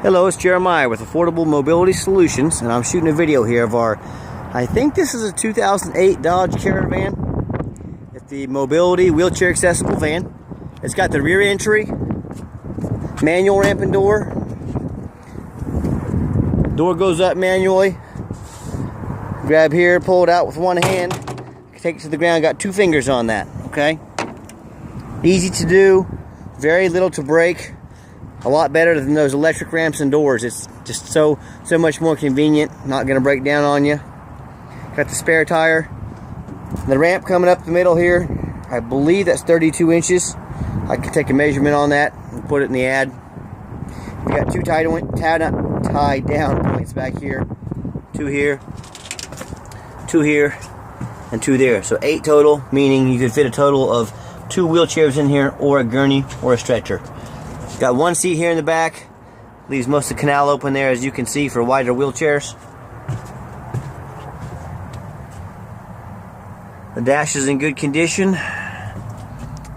Hello, it's Jeremiah with Affordable Mobility Solutions, and I'm shooting a video here of our, I think this is a 2008 Dodge Caravan. It's the mobility wheelchair accessible van. It's got the rear entry, manual ramp and door. Door goes up manually. Grab here, pull it out with one hand. Take it to the ground, got two fingers on that, okay? Easy to do, very little to break. A lot better than those electric ramps and doors. It's just so much more convenient. Not going to break down on you. Got the spare tire. The ramp coming up the middle here, I believe that's 32 inches. I could take a measurement on that and put it in the ad. You got two tied down points back here. Two here, and two there. So 8 total, meaning you could fit a total of 2 wheelchairs in here, or a gurney, or a stretcher. Got one seat here in the back. Leaves most of the canal open there, as you can see, for wider wheelchairs. The dash is in good condition.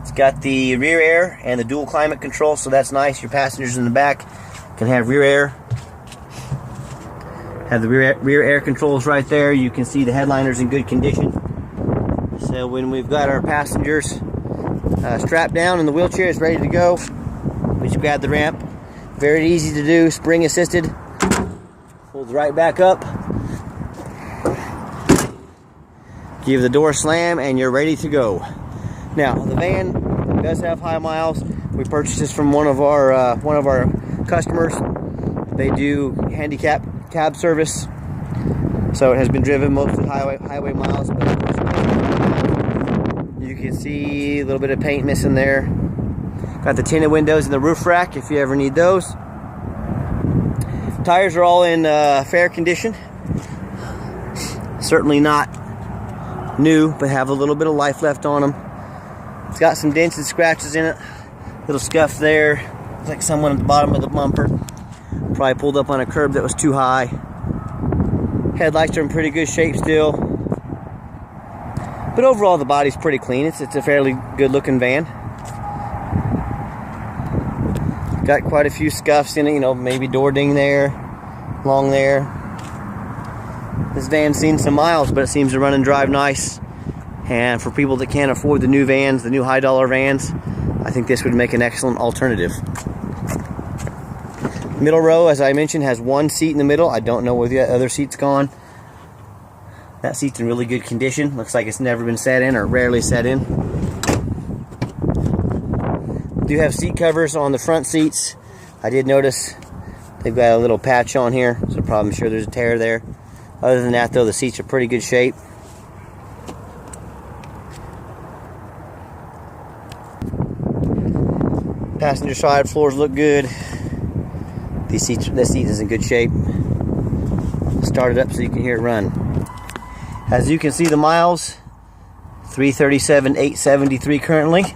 It's got the rear air and the dual climate control, so that's nice. Your passengers in the back can have rear air. Have the rear air controls right there. You can see the headliner's in good condition. So when we've got our passengers strapped down and the wheelchair is ready to go, we just grab the ramp. Very easy to do, spring assisted. Folds right back up. Give the door a slam and you're ready to go. Now the van does have high miles. We purchased this from one of our customers. They do handicap cab service, so it has been driven mostly highway miles. But you can see a little bit of paint missing there. Got the tinted windows and the roof rack if you ever need those. Tires are all in fair condition. Certainly not new, but have a little bit of life left on them. It's got some dents and scratches in it. Little scuff there. Looks like someone at the bottom of the bumper probably pulled up on a curb that was too high. Headlights are in pretty good shape still. But overall the body's pretty clean. It's a fairly good looking van. Got quite a few scuffs in it, you know, maybe door ding there, long there. This van's seen some miles, but it seems to run and drive nice. And for people that can't afford the new vans, the new high dollar vans, I think this would make an excellent alternative. Middle row, as I mentioned, has one seat in the middle. I don't know where the other seat's gone. That seat's in really good condition. Looks like it's never been sat in, or rarely sat in. Do have seat covers on the front seats. I did notice they've got a little patch on here, so I'm sure there's a tear there. Other than that, though, the seats are pretty good shape. Passenger side floors look good. This seat is in good shape. Start it up so you can hear it run. As you can see, the miles 337,873 currently.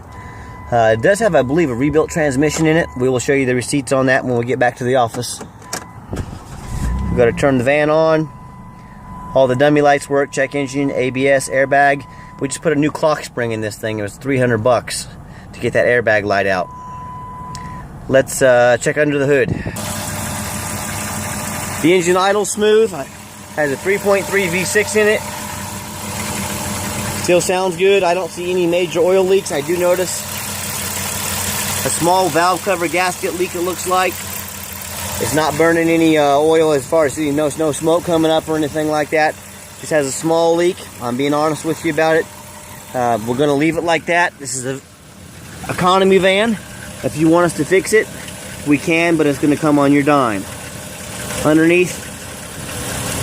It does have, I believe, a rebuilt transmission in it. We will show you the receipts on that when we get back to the office. We've got to turn the van on. All the dummy lights work, check engine, ABS, airbag. We just put a new clock spring in this thing. It was $300 to get that airbag light out. Let's check under the hood. The engine idles smooth. Has a 3.3 V6 in it. Still sounds good. I don't see any major oil leaks. I do notice a small valve cover gasket leak, it looks like. It's not burning any oil as far as no smoke coming up or anything like that. Just has a small leak. I'm being honest with you about it. We're going to leave it like that. This is an economy van. If you want us to fix it, we can, but it's going to come on your dime. Underneath,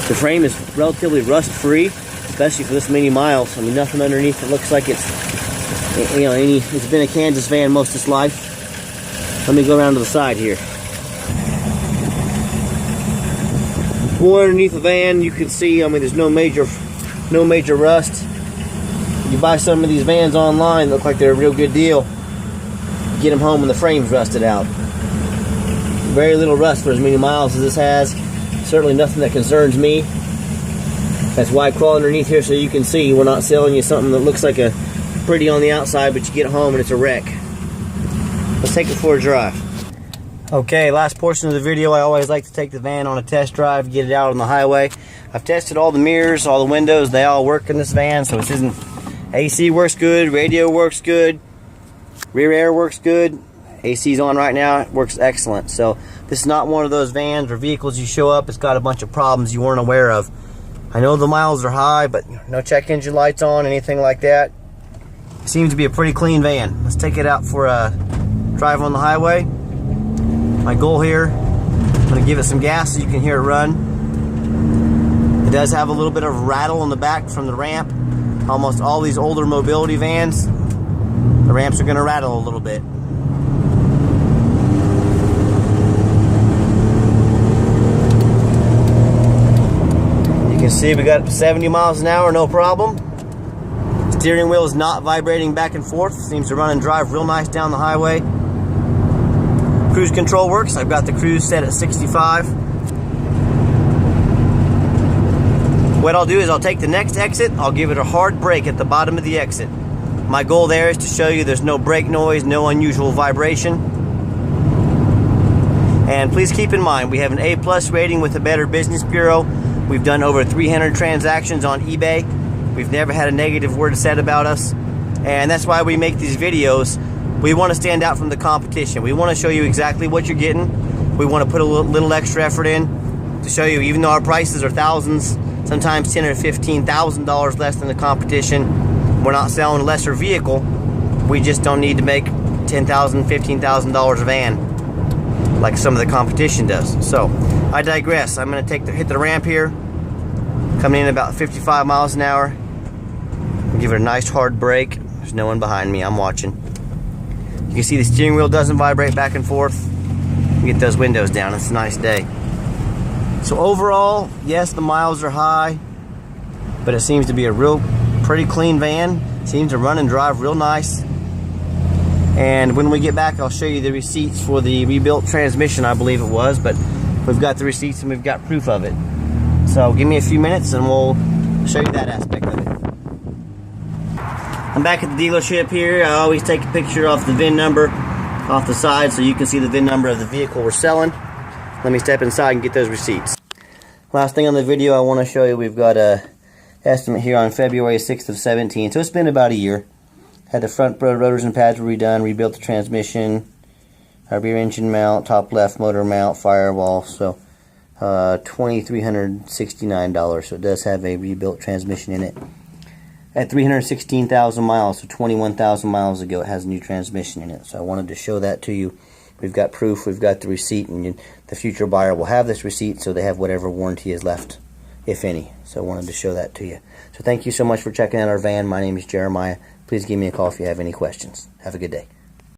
the frame is relatively rust-free, especially for this many miles. I mean, nothing underneath that looks like it's, you know, it's been a Kansas van most of its life. Let me go around to the side here. Pull underneath the van, you can see, I mean, there's no major rust. You buy some of these vans online, look like they're a real good deal. You get them home and the frame's rusted out. Very little rust for as many miles as this has. Certainly nothing that concerns me. That's why I crawl underneath here so you can see. We're not selling you something that looks like a pretty on the outside, but you get home and it's a wreck. Let's take it for a drive. Okay, last portion of the video, I always like to take the van on a test drive, get it out on the highway. I've tested all the mirrors, all the windows, they all work in this van, so it isn't. AC works good, radio works good, rear air works good, AC's on right now, it works excellent. So this is not one of those vans or vehicles you show up, it's got a bunch of problems you weren't aware of. I know the miles are high, but no check engine lights on, anything like that. It seems to be a pretty clean van. Let's take it out for a drive on the highway. My goal here, I'm going to give it some gas so you can hear it run. It does have a little bit of rattle in the back from the ramp. Almost all these older mobility vans, the ramps are going to rattle a little bit. You can see we got 70 miles an hour, no problem. Steering wheel is not vibrating back and forth. Seems to run and drive real nice down the highway. Cruise control works. I've got the cruise set at 65. What I'll do is I'll take the next exit, I'll give it a hard brake at the bottom of the exit. My goal there is to show you there's no brake noise, no unusual vibration. And please keep in mind, we have an A+ rating with the Better Business Bureau. We've done over 300 transactions on eBay. We've never had a negative word said about us. And that's why we make these videos. We want to stand out from the competition. We want to show you exactly what you're getting. We want to put a little extra effort in to show you, even though our prices are thousands, sometimes $10,000 or $15,000 less than the competition, we're not selling a lesser vehicle. We just don't need to make $10,000, $15,000 a van like some of the competition does. So I digress. I'm going to hit the ramp here, coming in about 55 miles an hour. Give it a nice hard brake. There's no one behind me. I'm watching. You can see the steering wheel doesn't vibrate back and forth. Get those windows down. It's a nice day. So overall, yes, the miles are high, but it seems to be a pretty clean van. Seems to run and drive real nice. And when we get back, I'll show you the receipts for the rebuilt transmission, I believe it was, but we've got the receipts and we've got proof of it. So give me a few minutes and we'll show you that aspect of it. I'm back at the dealership here. I always take a picture off the VIN number off the side so you can see the VIN number of the vehicle we're selling. Let me step inside and get those receipts. Last thing on the video I want to show you, we've got a estimate here on February 6th of 17. So it's been about a year. Had the front rotors and pads redone, rebuilt the transmission, our rear engine mount, top left motor mount, firewall. So $2,369. So it does have a rebuilt transmission in it. At 316,000 miles, so 21,000 miles ago, it has a new transmission in it. So I wanted to show that to you. We've got proof, we've got the receipt, and the future buyer will have this receipt, so they have whatever warranty is left, if any. So I wanted to show that to you. So thank you so much for checking out our van. My name is Jeremiah. Please give me a call if you have any questions. Have a good day.